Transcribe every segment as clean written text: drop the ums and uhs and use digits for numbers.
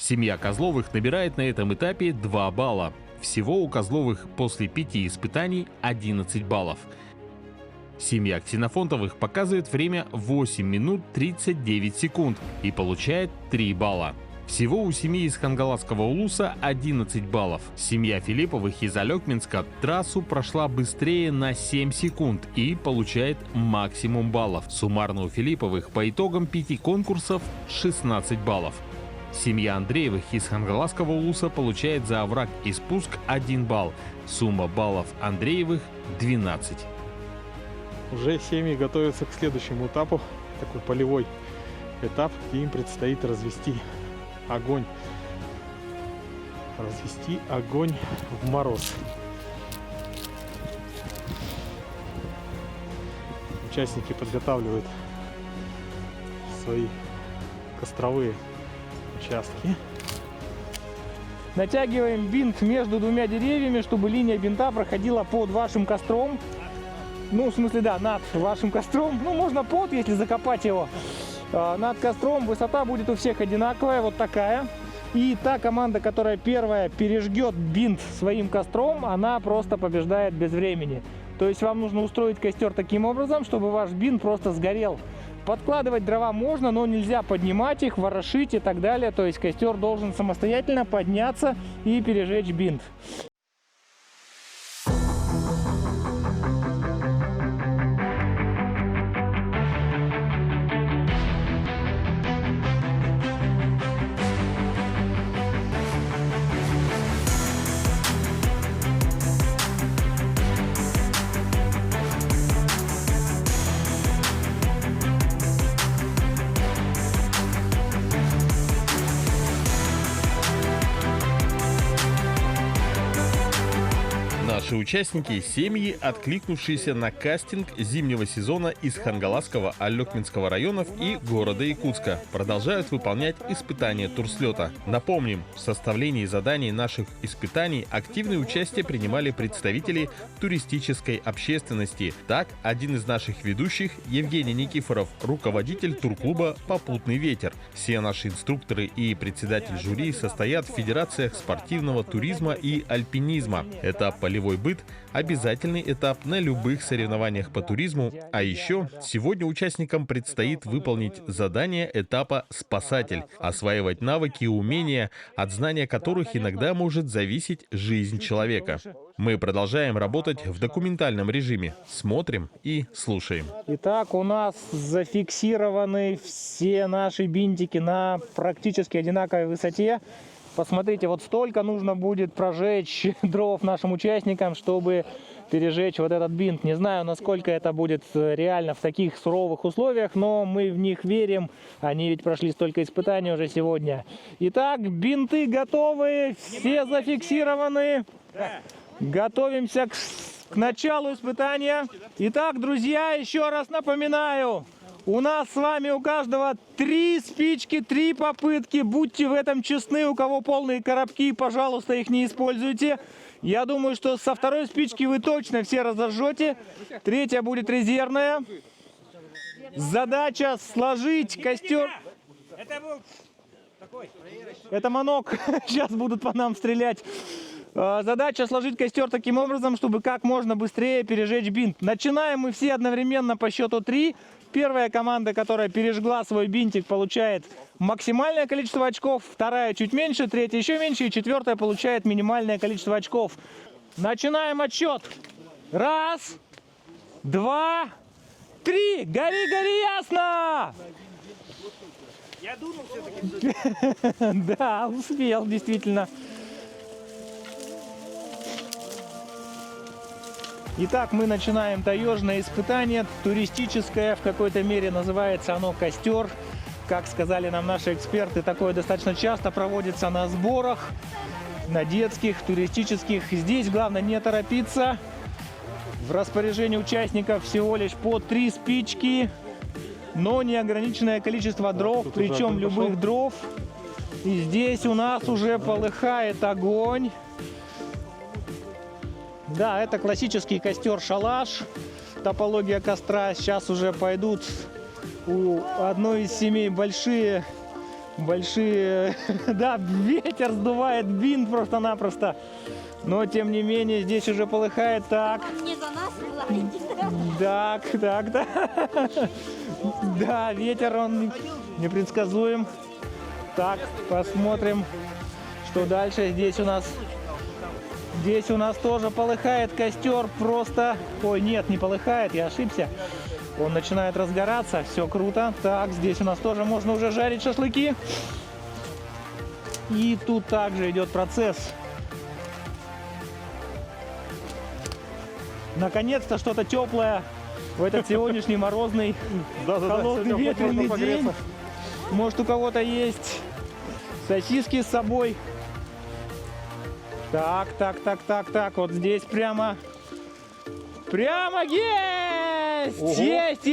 Семья Козловых набирает на этом этапе 2 балла. Всего у Козловых после 5 испытаний 11 баллов. Семья Ксенофонтовых показывает время 8 минут 39 секунд и получает 3 балла. Всего у семьи из Хангаласского улуса 11 баллов. Семья Филипповых из Алекминска трассу прошла быстрее на 7 секунд и получает максимум баллов. Суммарно у Филипповых по итогам 5 конкурсов 16 баллов. Семья Андреевых из Хангаласского улуса получает за овраг и спуск 1 балл. Сумма баллов Андреевых 12. Уже семьи готовятся к следующему этапу, такой полевой этап, где им предстоит развести огонь в мороз. Участники подготавливают свои костровые участки. Натягиваем бинт между двумя деревьями, чтобы линия бинта проходила под вашим костром. Ну, в смысле, да, над вашим костром. Ну, можно под, если закопать его. Над костром высота будет у всех одинаковая, вот такая. И та команда, которая первая пережгет бинт своим костром, она просто побеждает без времени. То есть вам нужно устроить костер таким образом, чтобы ваш бинт просто сгорел. Подкладывать дрова можно, но нельзя поднимать их, ворошить и так далее. То есть костер должен самостоятельно подняться и пережечь бинт. Наши участники – семьи, откликнувшиеся на кастинг зимнего сезона из Хангаласского, Алекминского районов и города Якутска, продолжают выполнять испытания турслета. Напомним, в составлении заданий наших испытаний активное участие принимали представители туристической общественности. Так, один из наших ведущих, Евгений Никифоров, руководитель турклуба «Попутный ветер». Все наши инструкторы и председатель жюри состоят в федерациях спортивного туризма и альпинизма. Это полевой быт – обязательный этап на любых соревнованиях по туризму. А еще сегодня участникам предстоит выполнить задание этапа «Спасатель», осваивать навыки и умения, от знания которых иногда может зависеть жизнь человека. Мы продолжаем работать в документальном режиме. Смотрим и слушаем. Итак, у нас зафиксированы все наши бинтики на практически одинаковой высоте. Посмотрите, вот столько нужно будет прожечь дров нашим участникам, чтобы пережечь вот этот бинт. Не знаю, насколько это будет реально в таких суровых условиях, но мы в них верим. Они ведь прошли столько испытаний уже сегодня. Итак, бинты готовы, все зафиксированы. Готовимся к началу испытания. Итак, друзья, еще раз напоминаю. У нас с вами у каждого 3 спички, 3 попытки. Будьте в этом честны. У кого полные коробки, пожалуйста, их не используйте. Я думаю, что со второй спички вы точно все разожжете. Третья будет резервная. Задача сложить костер. Это манок. Сейчас будут по нам стрелять. Задача сложить костер таким образом, чтобы как можно быстрее пережечь бинт. Начинаем мы все одновременно по счету 3. Первая команда, которая пережгла свой бинтик, получает максимальное количество очков. Вторая чуть меньше, третья еще меньше. И четвертая получает минимальное количество очков. Начинаем отсчет. 1, 2, 3. Гори, гори, ясно! Я дунул все-таки. Да, успел, действительно. Итак, мы начинаем таежное испытание, туристическое, в какой-то мере называется оно костер. Как сказали нам наши эксперты, такое достаточно часто проводится на сборах, на детских, туристических. Здесь главное не торопиться. В распоряжении участников всего лишь по 3 спички, но неограниченное количество дров, причем любых дров. И здесь у нас уже полыхает огонь. Да, это классический костер-шалаш, топология костра. Сейчас уже пойдут у одной из семей большие большие, да, ветер сдувает бинт просто-напросто. Но, тем не менее, здесь уже полыхает. Так, Не за нас платите. так. Да, ветер, он непредсказуем. Так, посмотрим, что дальше. Здесь у нас тоже полыхает костер просто. Ой, нет, не полыхает, я ошибся. Он начинает разгораться, все круто. Так, здесь у нас тоже можно уже жарить шашлыки. И тут также идет процесс. Наконец-то что-то теплое в этот сегодняшний морозный, холодный, ветреный день. Может, у кого-то есть сосиски с собой. Так. Вот здесь прямо есть! Ого. Есть!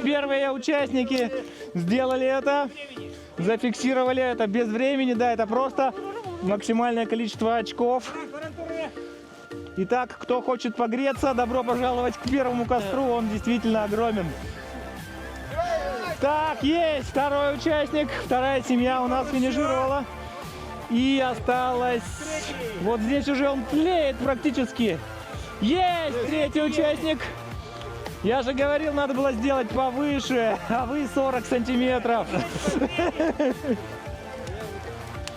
Первые участники сделали это. Зафиксировали это без времени. Да, это просто максимальное количество очков. Итак, кто хочет погреться, добро пожаловать к первому костру. Он действительно огромен. Так, есть второй участник. Вторая семья у нас финишировала. И осталось... Вот здесь уже он тлеет практически. Есть третий участник. Я же говорил, надо было сделать повыше, а вы 40 сантиметров.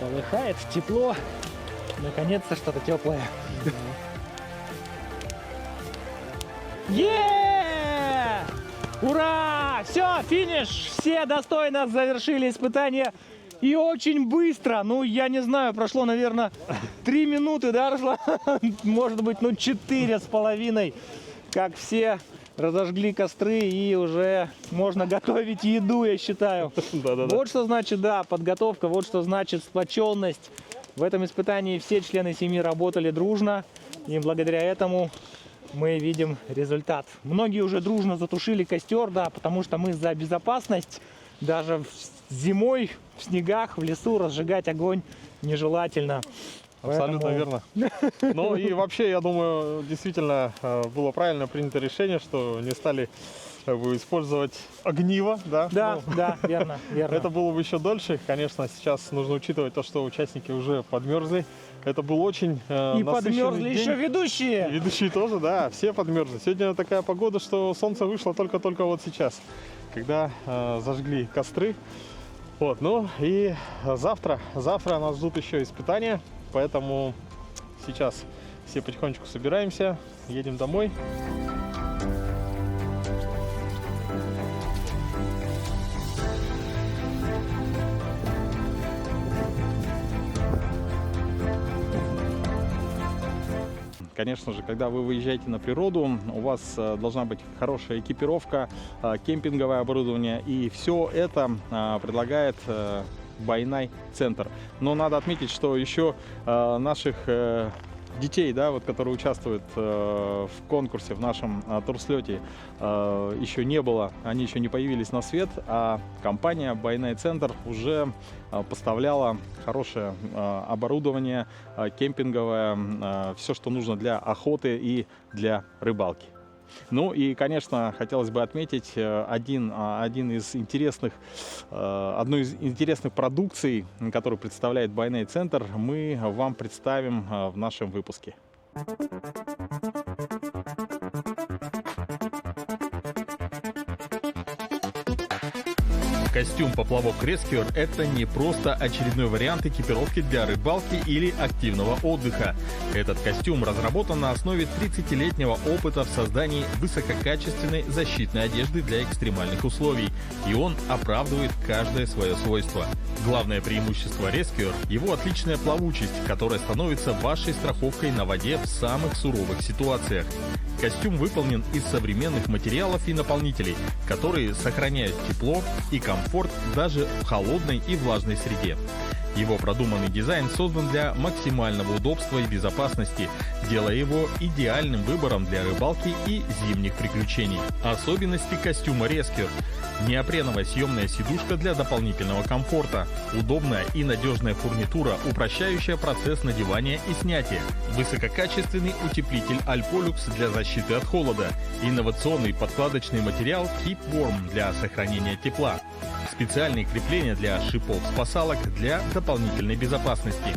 Полыхает, тепло. Наконец-то что-то теплое. Ура! Все, финиш! Все достойно завершили испытание. И очень быстро, ну я не знаю, прошло, наверное, 3 минуты, да, прошло? Может быть, 4,5, как все разожгли костры и уже можно готовить еду, я считаю. Вот что значит, да, подготовка, вот что значит сплоченность. В этом испытании все члены семьи работали дружно, и благодаря этому мы видим результат. Многие уже дружно затушили костер, да, потому что мы за безопасность. Даже зимой в снегах, в лесу разжигать огонь нежелательно. Абсолютно верно. Ну и вообще, я думаю, действительно было правильно принято решение, что не стали использовать огниво, да? Да, да, верно. Это было бы еще дольше. Конечно, сейчас нужно учитывать то, что участники уже подмерзли. Это был очень И подмерзли день. еще ведущие. Ведущие тоже, да, все подмерзли. Сегодня такая погода, что солнце вышло только вот сейчас, когда зажгли костры. Вот, ну и завтра нас ждут еще испытания, поэтому сейчас все потихонечку собираемся, едем домой. Конечно же, когда вы выезжаете на природу, у вас должна быть хорошая экипировка, кемпинговое оборудование, и все это предлагает Байнай центр. Но надо отметить, что еще наших детей, да, вот, которые участвуют в конкурсе, в нашем турслете, еще не было, они еще не появились на свет, а компания Байнай Центр уже поставляла хорошее оборудование кемпинговое, все, что нужно для охоты и для рыбалки. Ну и, конечно, хотелось бы отметить одну из интересных продукций, которую представляет Байнай Центр, мы вам представим в нашем выпуске. Костюм поплавок Rescuer – это не просто очередной вариант экипировки для рыбалки или активного отдыха. Этот костюм разработан на основе 30-летнего опыта в создании высококачественной защитной одежды для экстремальных условий, и он оправдывает каждое свое свойство. Главное преимущество Rescuer – его отличная плавучесть, которая становится вашей страховкой на воде в самых суровых ситуациях. Костюм выполнен из современных материалов и наполнителей, которые сохраняют тепло и комфорт даже в холодной и влажной среде. Его продуманный дизайн создан для максимального удобства и безопасности, делая его идеальным выбором для рыбалки и зимних приключений. Особенности костюма Rescuer: неопреновая съемная сидушка для дополнительного комфорта, удобная и надежная фурнитура, упрощающая процесс надевания и снятия, высококачественный утеплитель Alpolux для защиты от холода, инновационный подкладочный материал Keep Warm для сохранения тепла, специальные крепления для шипов-спасалок для дополнительной безопасности.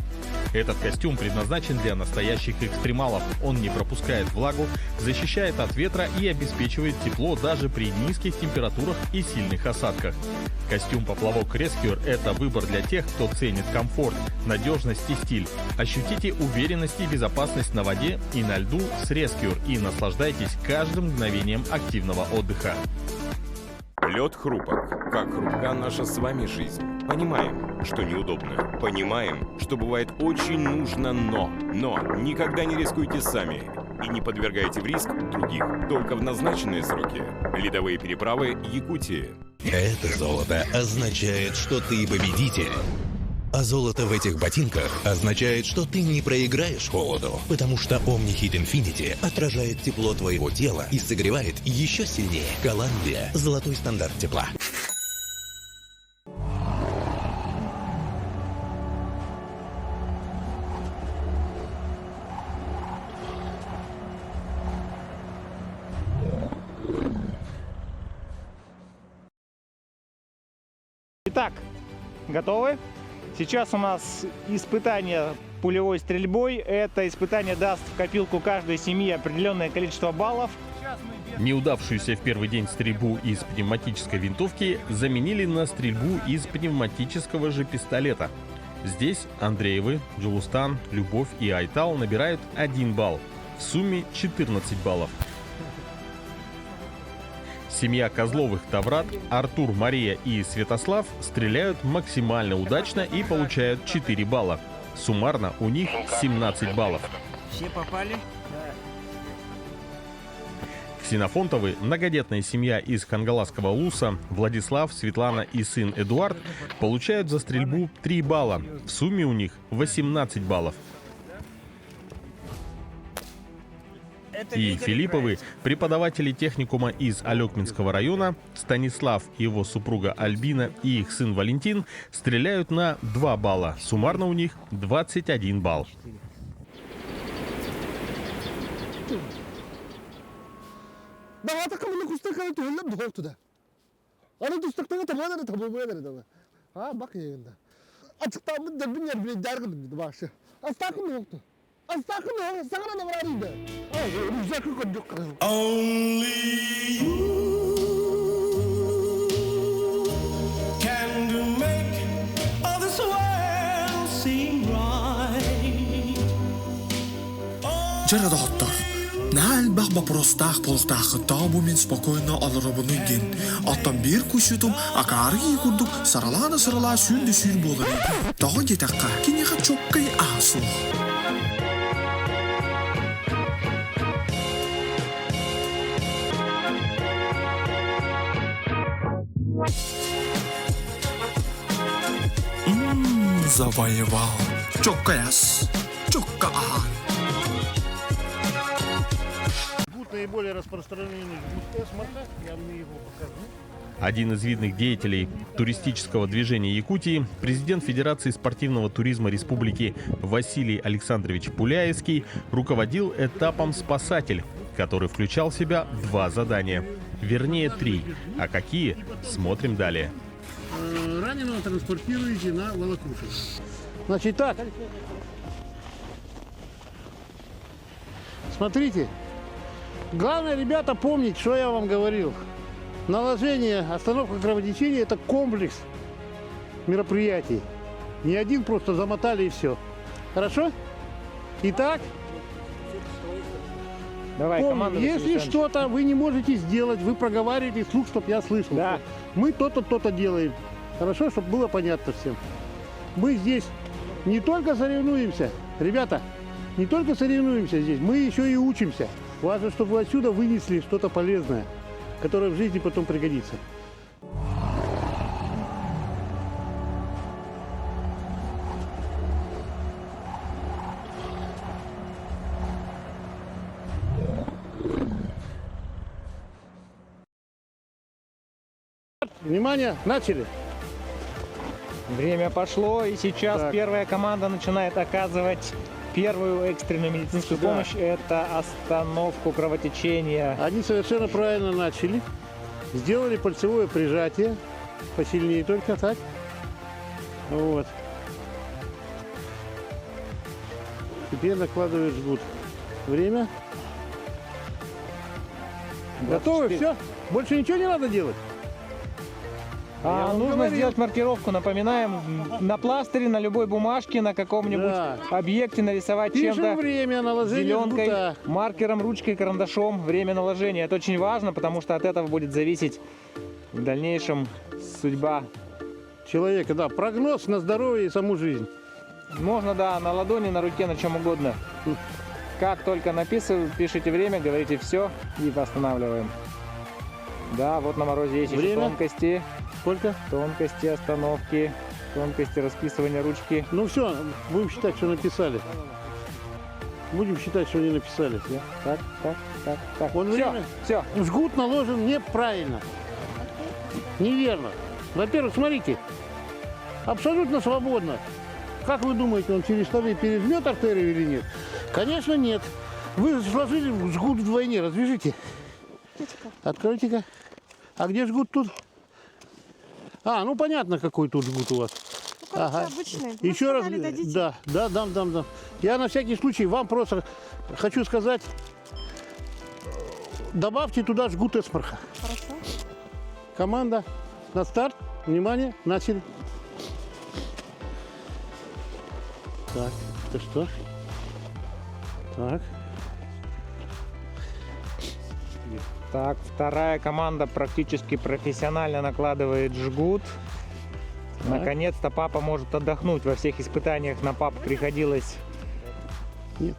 Этот костюм предназначен для настоящих экстремалов. Он не пропускает влагу, защищает от ветра и обеспечивает тепло даже при низких температурах и сильных осадках. Костюм-поплавок Rescuer – это выбор для тех, кто ценит комфорт, надежность и стиль. Ощутите уверенность и безопасность на воде и на льду с Rescuer и наслаждайтесь каждым мгновением активного отдыха. Лед хрупок, как хрупка наша с вами жизнь. Понимаем, что неудобно. Понимаем, что бывает очень нужно, но никогда не рискуйте сами и не подвергайте в риск других. Только в назначенные сроки. Ледовые переправы Якутии. Это золото означает, что ты победитель. А золото в этих ботинках означает, что ты не проиграешь холоду, потому что Omni-Heat Infinity отражает тепло твоего тела и согревает еще сильнее. Колумбия – золотой стандарт тепла. Итак, готовы? Сейчас у нас испытание пулевой стрельбой. Это испытание даст в копилку каждой семьи определенное количество баллов. Неудавшуюся в первый день стрельбу из пневматической винтовки заменили на стрельбу из пневматического же пистолета. Здесь Андреевы, Джулустан, Любовь и Айтал набирают 1 балл. В сумме 14 баллов. Семья Козловых Таврат, Артур, Мария и Святослав стреляют максимально удачно и получают 4 балла. Суммарно у них 17 баллов. Все попали? Ксенофонтовы, многодетная семья из Хангаласского Улуса, Владислав, Светлана и сын Эдуард получают за стрельбу 3 балла. В сумме у них 18 баллов. И Филипповы, преподаватели техникума из Алекминского района, Станислав и его супруга Альбина и их сын Валентин стреляют на 2 балла. Суммарно у них 21 балл. Only you can make all this world seem right. Чера доктор. Наал бахба простах полтах табу мен спокойно алрабынын. Аттан бир күшүтүм акары курдук сарала сүндү сүн болду. Дагы кетакка кинеха чоккай асу. Завоевал. Чоккаяс. Чоккаан. Наиболее распространенный жгут эсмарта, я мне его покажу. Один из видных деятелей туристического движения Якутии, президент Федерации спортивного туризма Республики Василий Александрович Пуляевский, руководил этапом «Спасатель», который включал в себя 2 задания. Вернее, 3. А какие? Смотрим далее. Раненого транспортируете на волокуши. Значит так. Смотрите. Главное, ребята, помнить, что я вам говорил. Наложение, остановка кровотечения – это комплекс мероприятий. Не один просто замотали и все. Хорошо? Итак, Давай, помним, если что-то вы не можете сделать, вы проговариваете вслух, чтобы я слышал. Да. Мы то-то, то-то делаем. Хорошо, чтобы было понятно всем. Мы здесь не только соревнуемся, ребята, не только соревнуемся здесь, мы еще и учимся. Важно, чтобы вы отсюда вынесли что-то полезное, которое в жизни потом пригодится. Внимание, начали. Время пошло, и сейчас Так. первая команда начинает оказывать первую экстренную медицинскую Да. помощь. Это остановку кровотечения. Они совершенно правильно начали. Сделали пальцевое прижатие. посильнее только так. Вот. Теперь накладываешь жгут. Время. Готовы? 24. Все? Больше ничего не надо делать? Я вам Нужно говорил. сделать маркировку. Напоминаем, на пластыре, на любой бумажке, на каком-нибудь Да. объекте нарисовать Пишем чем-то. время наложения Зеленкой, жгута. маркером, ручкой, карандашом, время наложения. Это очень важно, потому что от этого будет зависеть в дальнейшем судьба. Человека, да. Прогноз на здоровье и саму жизнь. Можно, да, на ладони, на руке, на чем угодно. Как только написываю, пишите время, говорите все и восстанавливаем. Да, вот на морозе есть еще Время? тонкости, Сколько? тонкости остановки, тонкости расписывания ручки. Ну все, будем считать, что написали. Будем считать, что не написали. Так. Вот Все, время. все. Жгут наложен неправильно. Неверно. Во-первых, смотрите, абсолютно свободно. Как вы думаете, он через штаны пережмет артерию или нет? Конечно, нет. Вы сложили жгут вдвойне, развяжите. Откройте-ка. А где жгут тут? А, ну понятно, какой тут жгут у вас. Ага. Обычный. Еще раз. Да, дам. Я на всякий случай вам просто хочу сказать, добавьте туда жгут эсмарха. Хорошо. Команда на старт. Внимание, начали. Так, это что? Так. Так, вторая команда практически профессионально накладывает жгут. Наконец-то папа может отдохнуть. Во всех испытаниях на папу приходилось Нет.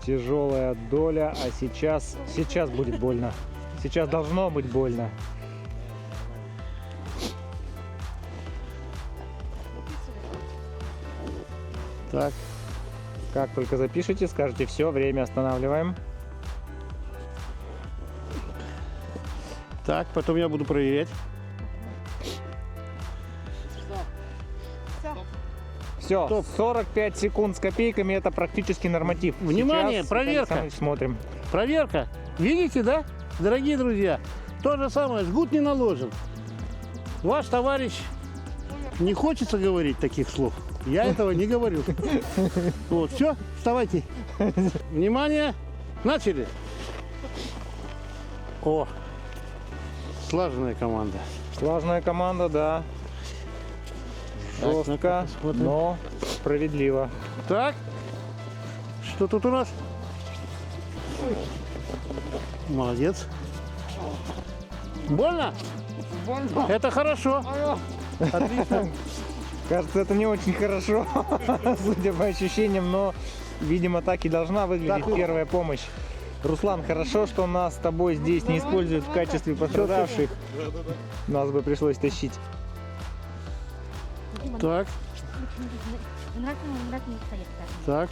тяжелая доля, а сейчас будет больно. Сейчас должно быть больно. Так. Как только запишите, скажете все, время останавливаем. Так, потом я буду проверять. Все, Стоп. 45 секунд с копейками, это практически норматив. Внимание, Сейчас, проверка. Виталий Александрович, смотрим. Проверка. Видите, да, дорогие друзья? То же самое, жгут не наложен. Ваш товарищ, не хочется говорить таких слов. Я этого не говорю. Вот, все, вставайте. Внимание, начали. О, слаженная команда. Слаженная команда, да. Так, Жестко, ну-ка посмотрим. но справедливо. Так, что тут у нас? Молодец. Больно? Больно. Это хорошо. Отлично. Кажется, это не очень хорошо, судя по ощущениям, но, видимо, так и должна выглядеть первая помощь. Руслан, хорошо, что нас с тобой здесь не используют в качестве пострадавших. Нас бы пришлось тащить. Так, так.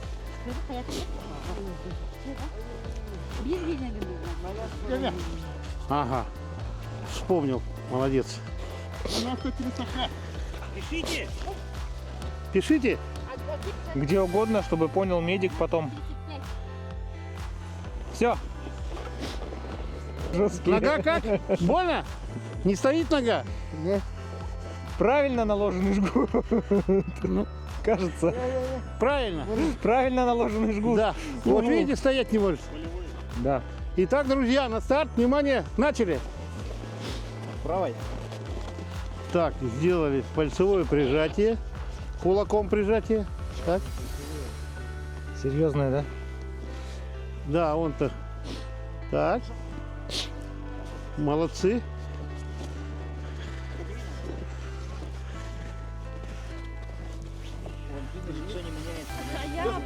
Ага. Вспомнил. Молодец. Пишите. Пишите. Где угодно, чтобы понял медик потом. Все. Нога как? Больно? Не стоит нога? Правильно наложенный жгут. Ну, Кажется. правильно. Правильно наложенный жгут. Да. Вот видите, стоять не может. Да. Итак, друзья, на старт, внимание, начали. Правой. Так, сделали пальцевое прижатие, кулаком прижатие. Так, Серьезная, да? да, он-то. Так, молодцы.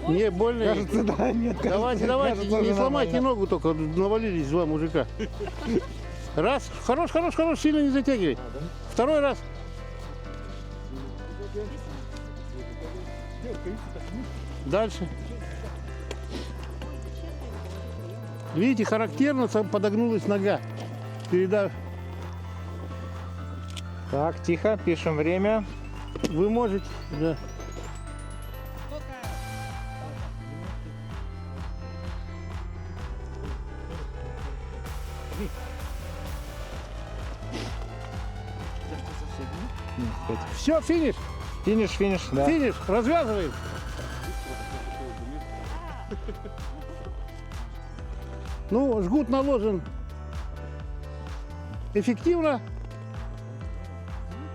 Не больно? Кажется, да, нет. Давайте, кажется, не уже сломайте нормально. ногу, только навалились два мужика. Раз, хорош, сильно не затягивай. Второй раз. Дальше. Видите, характерно подогнулась нога. Передав. Так, тихо, пишем время. Вы можете, да. Все, финиш, Финиш, да. финиш, развязываем. Ну, жгут наложен эффективно,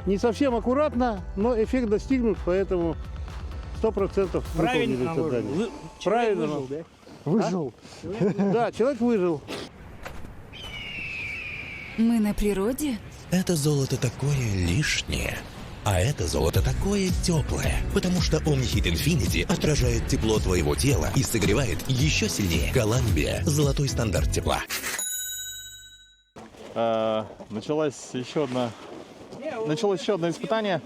не совсем аккуратно, но эффект достигнут, поэтому 100% выполнили задание. Правильно выжил, да? Выжил. Да, человек выжил. Мы на природе? Это золото такое лишнее. А это золото такое теплое, потому что Omni-Heat Infinity отражает тепло твоего тела и согревает еще сильнее. Коламбия – золотой стандарт тепла. Началось еще одно испытание.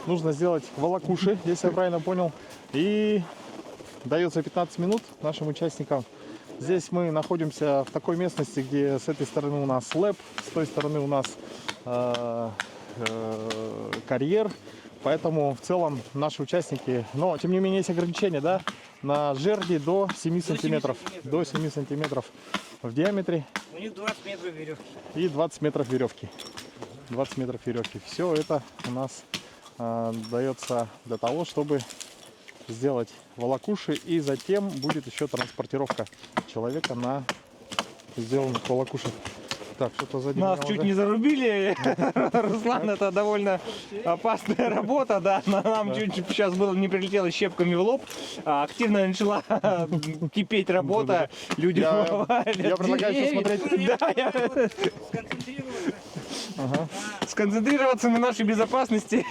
Нужно сделать волокуши, если я правильно понял. И дается 15 минут нашим участникам. Здесь мы находимся в такой местности, где с этой стороны у нас лэп, с той стороны у нас карьер. Поэтому в целом наши участники, но тем не менее есть ограничения, да, на жерди до 7 сантиметров. До 7 сантиметров в диаметре. У них 20 метров веревки. И 20 метров веревки. 20 метров веревки. Все это у нас дается для того, чтобы сделать волокуши, и затем будет еще транспортировка человека на сделанных волокушах. Так, что-то сзади Нас меня чуть уже. не зарубили. Руслан, это довольно опасная работа, да. Нам чуть сейчас было не прилетело щепками в лоб. Активно начала кипеть работа. Люди Я предлагаю сейчас смотреть. Да, сконцентрироваться на нашей безопасности.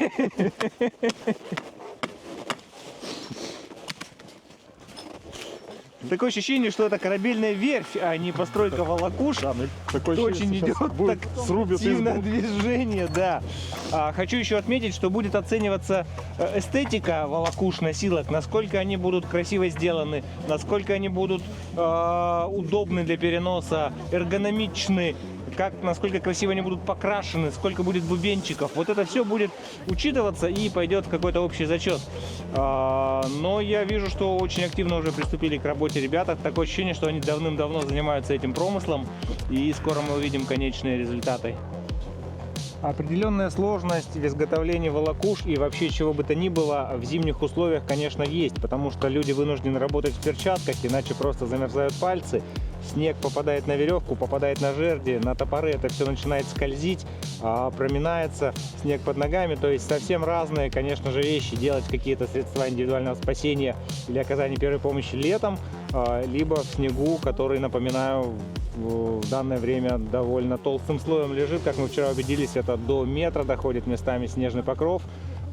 Такое ощущение, что это корабельная верфь, а не постройка волокуш. Да, такое Очень ощущение, идет сейчас будет так срубят активное избу. движение, да. Хочу еще отметить, что будет оцениваться эстетика волокуш носилок, насколько они будут красиво сделаны, насколько они будут удобны для переноса, эргономичны, насколько красиво они будут покрашены, сколько будет бубенчиков. Вот это все будет учитываться и пойдет в какой-то общий зачет. Но я вижу, что очень активно уже приступили к работе ребята. Такое ощущение, что они давным-давно занимаются этим промыслом, и скоро мы увидим конечные результаты. Определенная сложность в изготовлении волокуш и вообще чего бы то ни было в зимних условиях, конечно, есть, потому что люди вынуждены работать в перчатках, иначе просто замерзают пальцы. Снег попадает на веревку, попадает на жерди, на топоры, это все начинает скользить, проминается, снег под ногами. То есть совсем разные, конечно же, вещи. Делать какие-то средства индивидуального спасения или оказания первой помощи летом, либо в снегу, который, напоминаю, в данное время довольно толстым слоем лежит. Как мы вчера убедились, это до метра доходит местами снежный покров.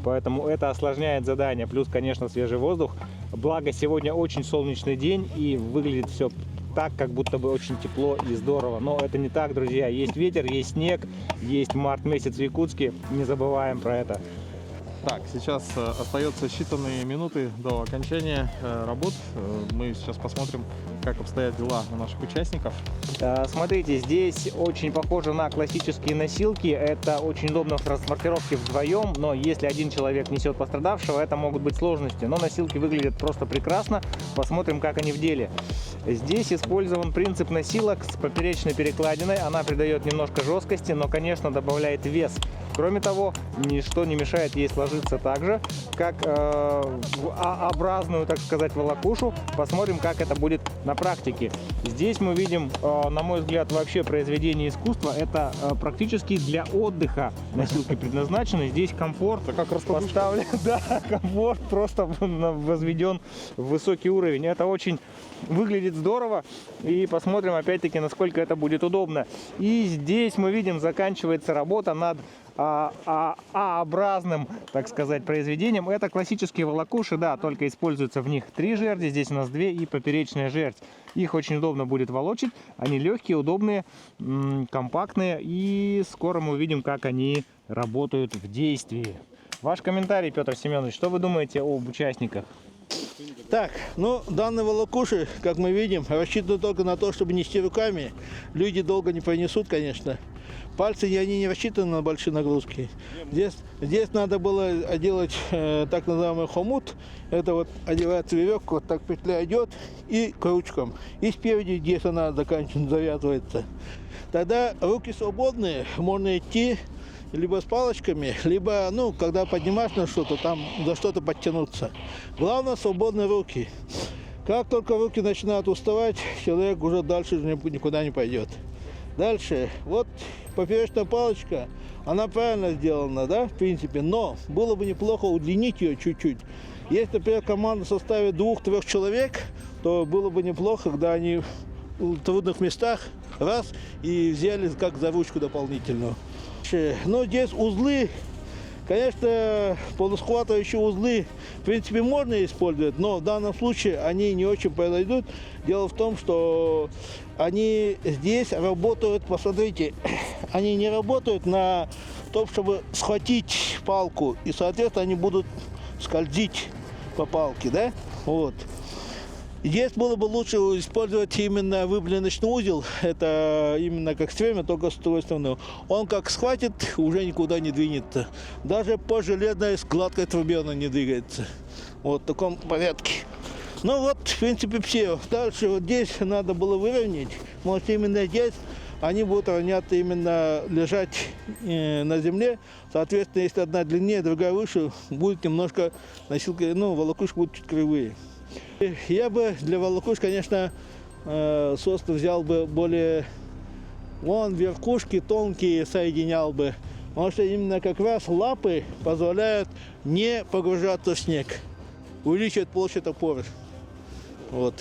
Поэтому это осложняет задание. Плюс, конечно, свежий воздух. Благо, сегодня очень солнечный день и выглядит все так, как будто бы очень тепло и здорово. Но это не так, друзья. Есть ветер, есть снег, есть март месяц в Якутске. Не забываем про это. Так, сейчас остается считанные минуты до окончания работ. Мы сейчас посмотрим, как обстоят дела у наших участников. Смотрите, здесь очень похоже на классические носилки. Это очень удобно в транспортировке вдвоем, но если один человек несет пострадавшего, это могут быть сложности. Но носилки выглядят просто прекрасно. Посмотрим, как они в деле. Здесь использован принцип носилок с поперечной перекладиной. Она придает немножко жесткости, но, конечно, добавляет вес. Кроме того, ничто не мешает ей сложиться так же, как в А-образную, так сказать, волокушу. Посмотрим, как это будет на практике. Здесь мы видим, на мой взгляд, вообще произведение искусства. Это практически для отдыха носилки предназначены. Здесь комфорт поставлен, да, комфорт просто возведен в высокий уровень. Это очень выглядит здорово. И посмотрим, опять-таки, насколько это будет удобно. И здесь мы видим, заканчивается работа над А-образным, так сказать, произведением. Это классические волокуши, да, только используются в них 3 жерди, здесь у нас 2 и поперечная жердь. Их очень удобно будет волочить, они легкие, удобные, компактные, и скоро мы увидим, как они работают в действии. Ваш комментарий, Петр Семенович, что вы думаете об участниках? Так, ну, данные волокуши, как мы видим, рассчитаны только на то, чтобы нести руками. Люди долго не понесут, конечно. Пальцы, они не рассчитаны на большие нагрузки. Здесь надо было делать так называемый хомут. Это вот одевается веревка, вот так петля идет и к ручкам. И спереди, здесь она заканчивается, завязывается. Тогда руки свободные, можно идти либо с палочками, либо, ну, когда поднимаешь на что-то, там за что-то подтянуться. Главное, свободные руки. Как только руки начинают уставать, человек уже дальше никуда не пойдет. Дальше, вот поперечная палочка, она правильно сделана, да, в принципе, но было бы неплохо удлинить ее чуть-чуть. Если, например, команда составит 2-3 человек, то было бы неплохо, когда они в трудных местах раз и взяли как за ручку дополнительную. Но здесь узлы, конечно, полусхватывающие узлы, в принципе, можно использовать, но в данном случае они не очень подойдут. Дело в том, что они здесь работают, посмотрите, они не работают на том, чтобы схватить палку, и, соответственно, они будут скользить по палке, да, вот. Здесь было бы лучше использовать именно выблиночный узел, это именно как стремя, только с той стороны. Он как схватит, уже никуда не двинется. Даже по железной гладкой трубе он не двигается. Вот в таком порядке. Ну вот, в принципе, все. Дальше вот здесь надо было выровнять. Может, именно здесь они будут равняться, именно лежать на земле. Соответственно, если одна длиннее, другая выше, будет немножко носилка, ну, волокушки будут чуть кривые. Я бы для волокуш, конечно, состав взял бы более, вон верхушки тонкие соединял бы, потому что именно как раз лапы позволяют не погружаться в снег, увеличивает площадь опоры. Вот.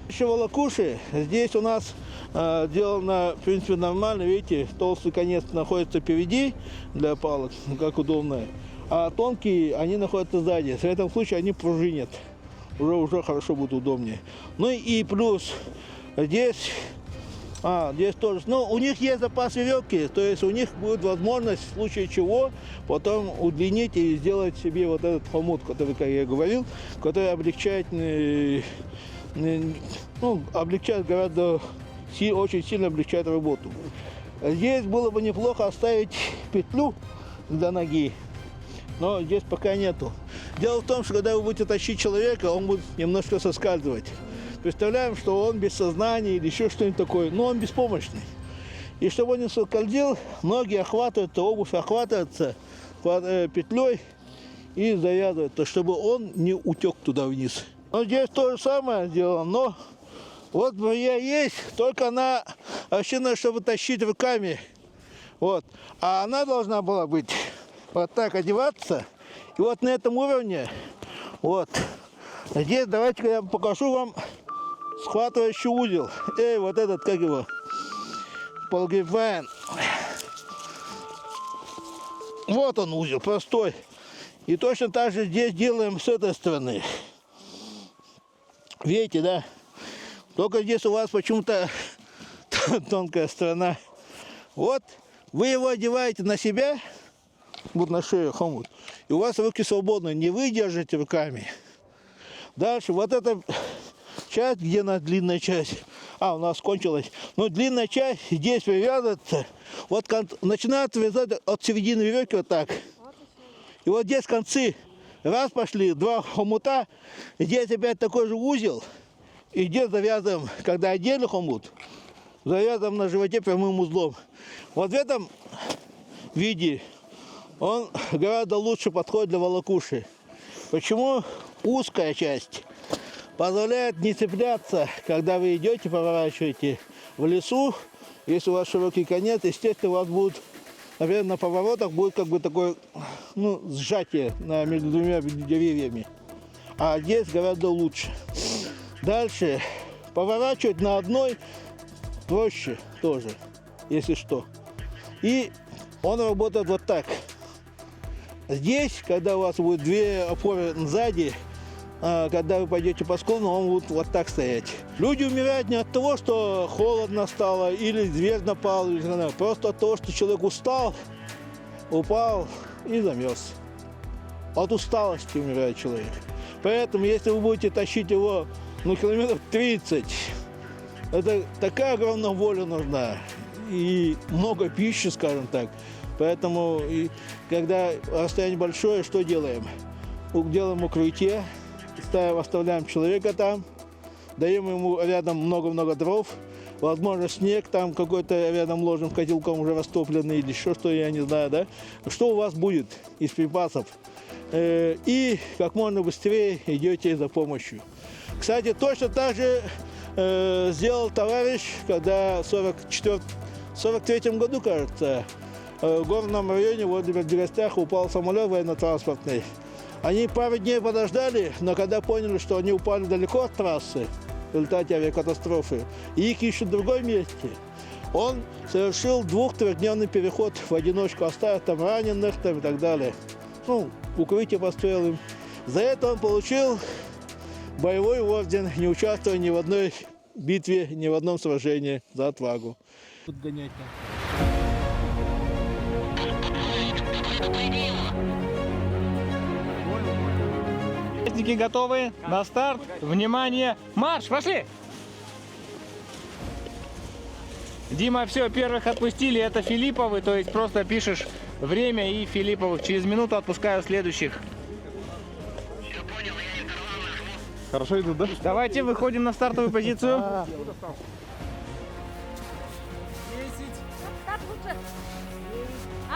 Еще волокуши, здесь у нас сделано, в принципе, нормально, видите, толстый конец находится впереди для палок, как удобно, а тонкие, они находятся сзади, в этом случае они пружинят. Уже хорошо будет удобнее. Ну и плюс здесь тоже. Ну, у них есть запас веревки, то есть у них будет возможность в случае чего потом удлинить и сделать себе вот этот хомут, который, как я говорил, который облегчает, облегчает гораздо, очень сильно облегчает работу. Здесь было бы неплохо оставить петлю для ноги, но здесь пока нету. Дело в том, что когда вы будете тащить человека, он будет немножко соскальзывать. Представляем, что он без сознания или еще что-нибудь такое, но он беспомощный. И чтобы он не соскользил, ноги охватываются, обувь охватывается петлей и завязывается, чтобы он не утек туда вниз. Но здесь то же самое сделано, но вот моя есть, только она рассчитана, чтобы тащить руками. Вот. А она должна была быть вот так одеваться. И вот на этом уровне, вот, здесь давайте я покажу вам схватывающий узел. Вот этот, как его, полгрипвайн. Вот он узел, простой. И точно так же здесь делаем с этой стороны. Видите, да? Только здесь у вас почему-то тонкая сторона. Вот, вы его одеваете на себя, вот на шею хомут, и у вас руки свободны, не вы держите руками. Дальше вот эта часть, где у нас длинная часть, у нас кончилась, но длинная часть здесь привязывается, вот начинает вязать от середины веревки вот так. И вот здесь концы, раз пошли, 2 хомута, здесь опять такой же узел, и здесь завязываем, когда отдельный хомут, завязываем на животе прямым узлом. Вот в этом виде он гораздо лучше подходит для волокуши. Почему? Узкая часть позволяет не цепляться, когда вы идете, поворачиваете в лесу. Если у вас широкий конец, естественно, у вас будет, например, на поворотах будет как бы такое, сжатие между двумя деревьями. А здесь гораздо лучше. Дальше поворачивать на одной проще тоже, если что. И он работает вот так. Здесь, когда у вас будет 2 опоры сзади, когда вы пойдете по склону, он будет вот так стоять. Люди умирают не от того, что холодно стало или зверь напал, просто от того, что человек устал, упал и замерз. От усталости умирает человек. Поэтому, если вы будете тащить его километров 30, это такая огромная воля нужна и много пищи, скажем так. Поэтому, когда расстояние большое, что делаем? Делаем укрытие, оставляем человека там, даем ему рядом много-много дров, возможно, снег там какой-то рядом ложным котелком уже растопленный или еще что, я не знаю, да? Что у вас будет из припасов? И как можно быстрее идете за помощью. Кстати, точно так же сделал товарищ, когда в 43-м году, кажется, в горном районе возле Бердянска упал самолет военно-транспортный. Они пару дней подождали, но когда поняли, что они упали далеко от трассы в результате авиакатастрофы, и их ищут в другом месте, он совершил 2-3-дневный переход в одиночку, оставив там раненых там, и так далее. Ну, укрытие построил им. За это он получил боевой орден, не участвуя ни в одной битве, ни в одном сражении за отвагу. Тут гонять Участники готовы? На старт. Внимание. Марш, пошли! Дима, все, первых отпустили. Это Филипповы, то есть просто пишешь время и Филипповых. Через минуту отпускаю следующих. Хорошо идут, да? Давайте выходим на стартовую позицию.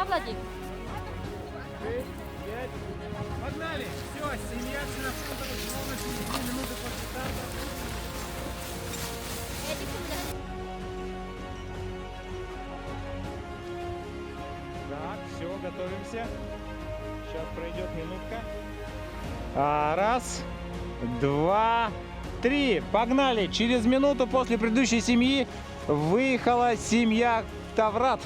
Владик? Погнали! Все, семья Ксенофонтова ровно через 2 минуты после старта. Так, все, готовимся. Сейчас пройдет минутка. Раз, два, три. Погнали! Через минуту после предыдущей семьи выехала семья Таврат.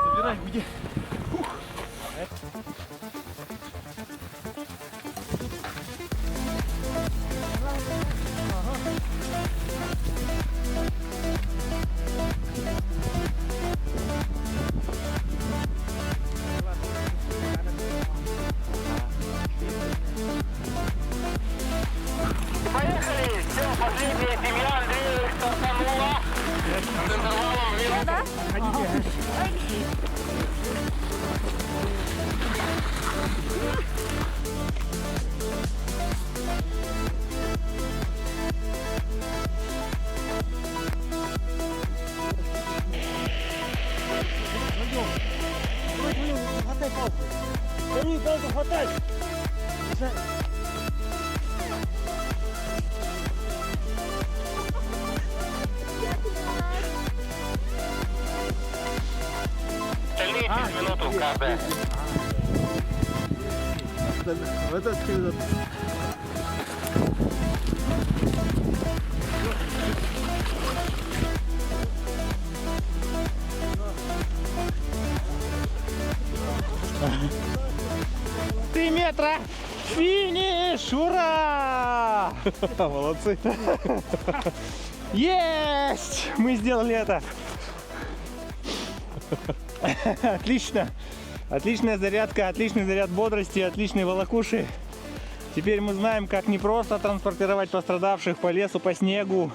Собирай, уйди. Поехали! Все, последняя семья Андрея стартанула. С интервалом минуты. Хватай палку. Вторую палку хватай. Остальные через минуту каждая. Это вперед. Три метра! Финиш! Ура! Молодцы! Есть! Мы сделали это! Отлично! Отличная зарядка, отличный заряд бодрости, отличные волокуши. Теперь мы знаем, как не просто транспортировать пострадавших по лесу, по снегу,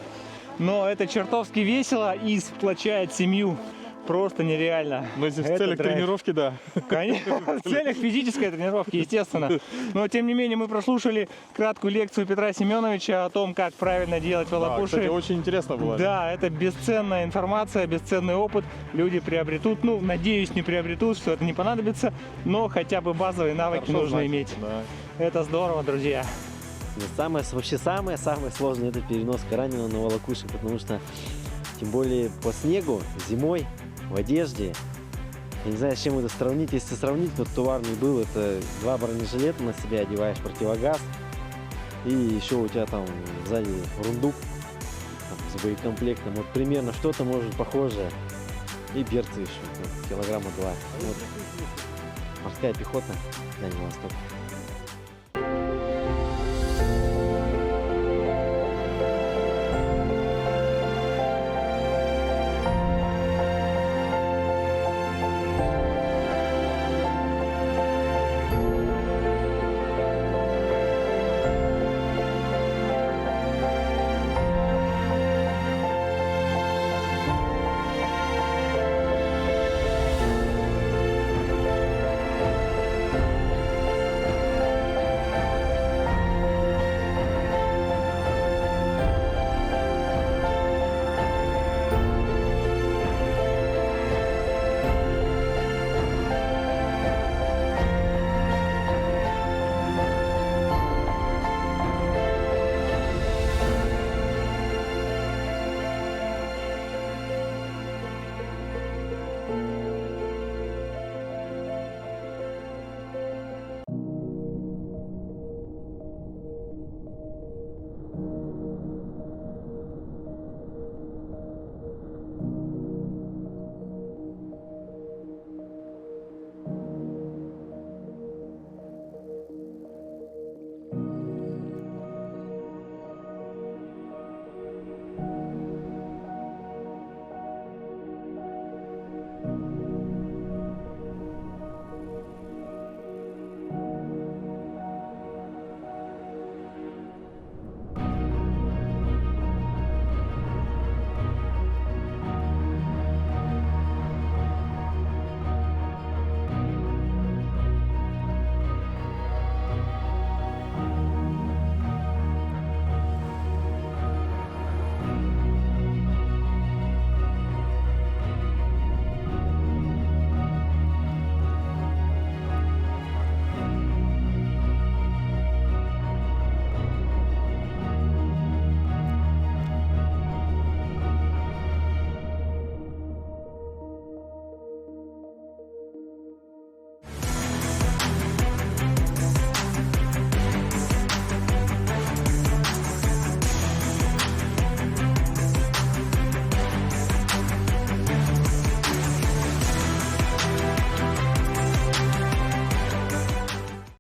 но это чертовски весело и сплочает семью. Просто нереально. Но если в Это целях драйв. тренировки, да. Конечно, в целях физической тренировки, естественно. Но, тем не менее, мы прослушали краткую лекцию Петра Семеновича о том, как правильно делать Да, волокуши. кстати, очень интересно было. Да, это бесценная информация, бесценный опыт. Люди приобретут, ну, надеюсь, не приобретут, что это не понадобится, но хотя бы базовые навыки Хорошо нужно знать, иметь. да. Это здорово, друзья. Вообще самое сложное — это переноска раненого на волокуши, потому что, тем более по снегу, зимой, в одежде, я не знаю, с чем это сравнить. Если сравнить, вот товарный был, это 2 бронежилета на себя одеваешь, противогаз, И еще у тебя там сзади рундук там, с боекомплектом. Вот примерно что-то может похожее. И берцы еще, килограмма 2. Вот. Морская пехота Дальнего Востока.